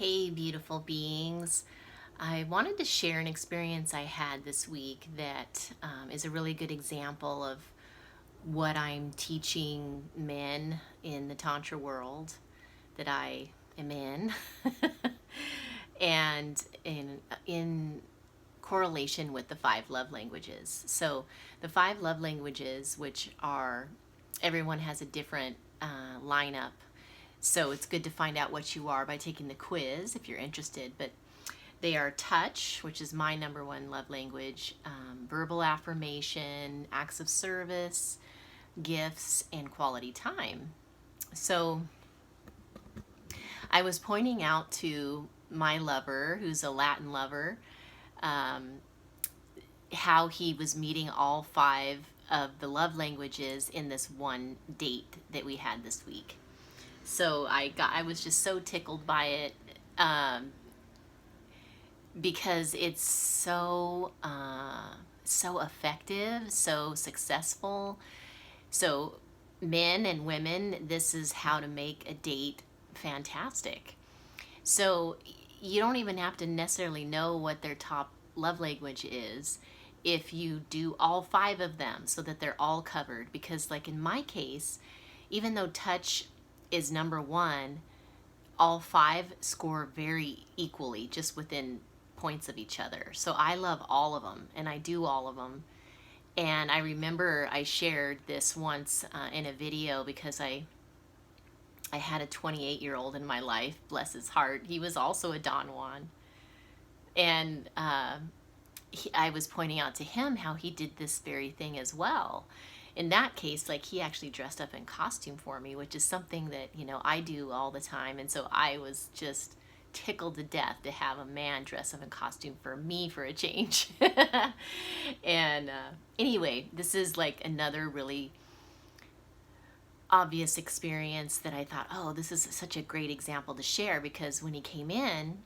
Hey, beautiful beings. I wanted to share an experience I had this week that is a really good example of what I'm teaching men in the Tantra world that I am in, and in correlation with the five love languages. So, the five love languages, which are everyone has a different lineup, so it's good to find out what you are by taking the quiz if you're interested. But they are touch, which is my number one love language, verbal affirmation, acts of service, gifts, and quality time. So I was pointing out to my lover, who's a Latin lover, um, how he was meeting all five of the love languages in this one date that we had this week. So I was just so tickled by it, um, because it's so effective, so successful. So men and women, this is how to make a date fantastic. So you don't even have to necessarily know what their top love language is if you do all five of them so that they're all covered. Because, like in my case, even though touch is number one, all five score very equally, just within points of each other. So I love all of them and I do all of them. And I remember I shared this once in a video because I had a 28-year-old in my life, bless his heart. He was also a Don Juan. And I was pointing out to him how he did this very thing as well. In that case, like, he actually dressed up in costume for me, which is something that, I do all the time. And so I was just tickled to death to have a man dress up in costume for me for a change. And anyway, this is like another really obvious experience that I thought, oh, this is such a great example to share, because when he came in,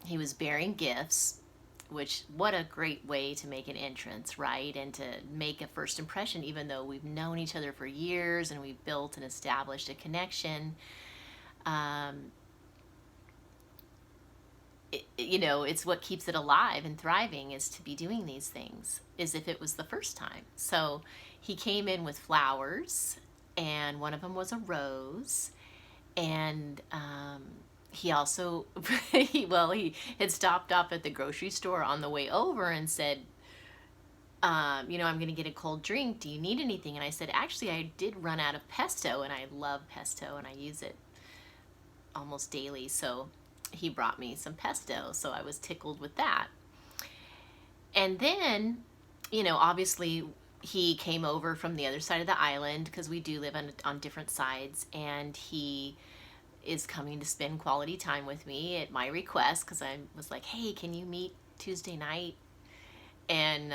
he was bearing gifts, which, what a great way to make an entrance, right? And to make a first impression, even though we've known each other for years and we've built and established a connection. Um, it's what keeps it alive and thriving, is to be doing these things as if it was the first time. So he came in with flowers, and one of them was a rose. And he also, he had stopped off at the grocery store on the way over and said, I'm going to get a cold drink. Do you need anything? And I said, actually, I did run out of pesto, and I love pesto, and I use it almost daily. So he brought me some pesto. So I was tickled with that. And then, obviously, he came over from the other side of the island, because we do live on different sides, and he is coming to spend quality time with me at my request, because I was like, hey, can you meet Tuesday night? And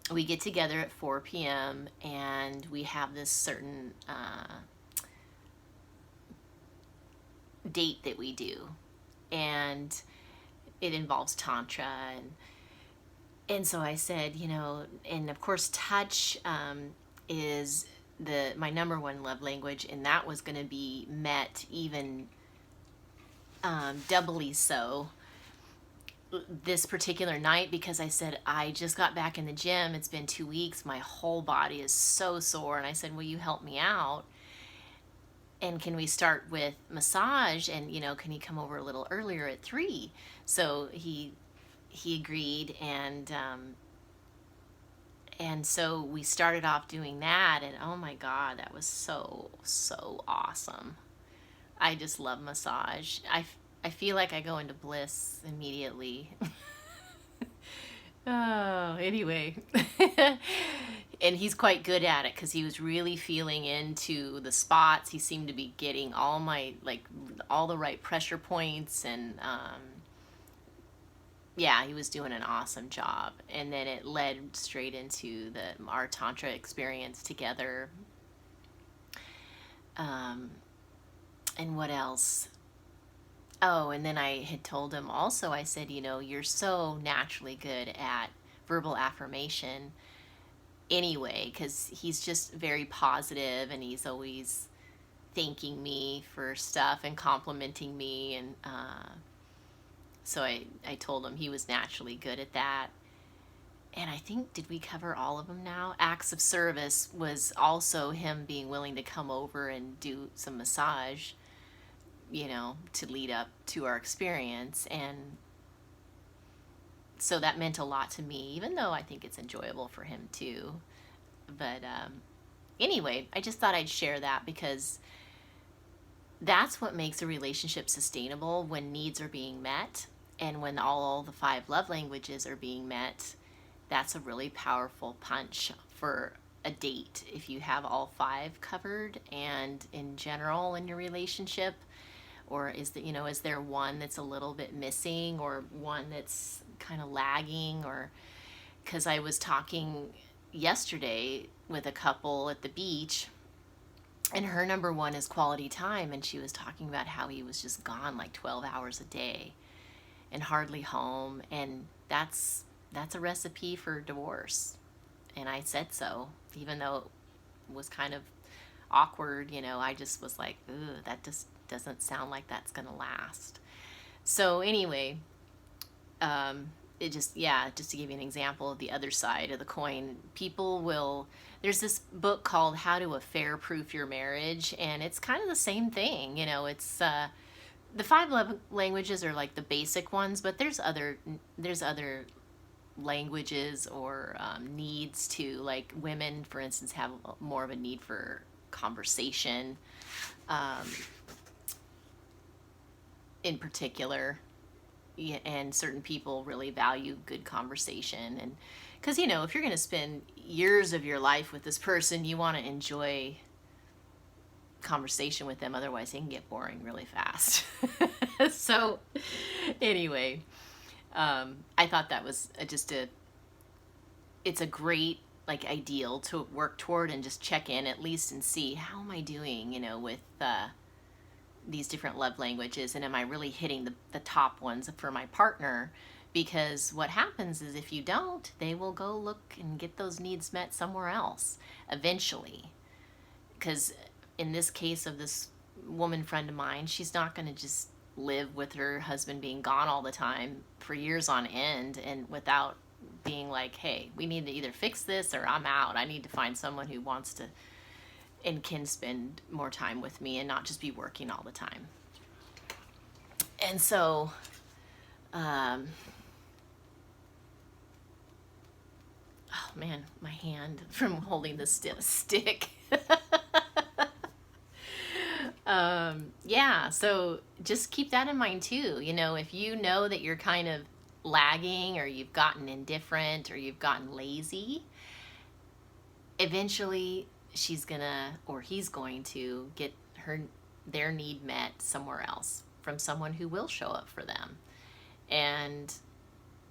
we get together at 4 p.m. and we have this certain date that we do. And it involves Tantra. And so I said, and of course, touch is my number one love language, and that was going to be met even doubly so this particular night, because I said, I just got back in the gym. It's been 2 weeks. My whole body is so sore. And I said, will you help me out? And can we start with massage? And, can he come over a little earlier at 3? So he agreed, and so we started off doing that, and oh my God, that was so awesome. I just love massage. I feel like I go into bliss immediately. Oh, anyway. And he's quite good at it, because he was really feeling into the spots. He seemed to be getting all the right pressure points, and yeah, he was doing an awesome job. And then it led straight into our Tantra experience together. And what else? Oh, and then I had told him also, I said, you're so naturally good at verbal affirmation anyway, because he's just very positive, and he's always thanking me for stuff and complimenting me. And so I told him he was naturally good at that. And I think, did we cover all of them now? Acts of service was also him being willing to come over and do some massage, to lead up to our experience. And so that meant a lot to me, even though I think it's enjoyable for him too. But anyway, I just thought I'd share that because that's what makes a relationship sustainable, when needs are being met and when all the 5 love languages are being met. That's a really powerful punch for a date if you have all 5 covered. And in general in your relationship, or is there one that's a little bit missing, or one that's kind of lagging? Or because I was talking yesterday with a couple at the beach, and her number 1 is quality time, and she was talking about how he was just gone like 12 hours a day and hardly home, and that's a recipe for divorce. And I said so, even though it was kind of awkward. I just was like, ooh, that just doesn't sound like that's gonna last. So anyway, just to give you an example of the other side of the coin, there's this book called How to Affair Proof Your Marriage, and it's kind of the same thing. It's the 5 love languages are like the basic ones, but there's other languages or needs too. Like women, for instance, have more of a need for conversation, in particular. And certain people really value good conversation. And because if you're going to spend years of your life with this person, you want to enjoy conversation with them, otherwise they can get boring really fast. So anyway, I thought that was it's a great ideal to work toward, and just check in at least and see, how am I doing with these different love languages, and am I really hitting the top ones for my partner? Because what happens is, if you don't, they will go look and get those needs met somewhere else eventually. Because in this case of this woman friend of mine, she's not going to just live with her husband being gone all the time for years on end, and without being like, hey, we need to either fix this or I'm out. I need to find someone who wants to and can spend more time with me and not just be working all the time. And so oh man, my hand from holding the stick. Yeah, so just keep that in mind too. If you know that you're kind of lagging, or you've gotten indifferent, or you've gotten lazy, eventually she's gonna, or he's going to, get their need met somewhere else from someone who will show up for them. And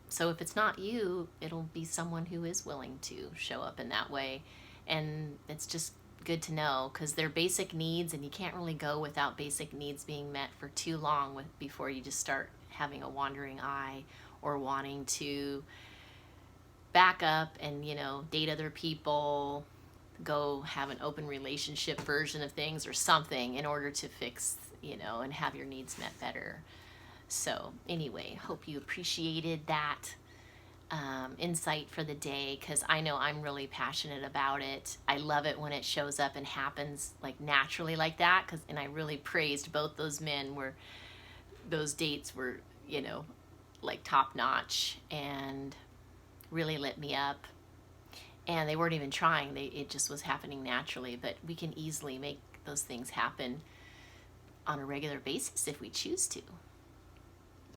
so if it's not you, it'll be someone who is willing to show up in that way. And it's just good to know, because they're basic needs, and you can't really go without basic needs being met for too long before you just start having a wandering eye, or wanting to back up and date other people, go have an open relationship version of things or something, in order to fix and have your needs met better. So anyway, hope you appreciated that insight for the day, because I know I'm really passionate about it. I love it when it shows up and happens naturally like that, and I really praised both those men. Those dates were top notch and really lit me up. And they weren't even trying, it just was happening naturally. But we can easily make those things happen on a regular basis if we choose to.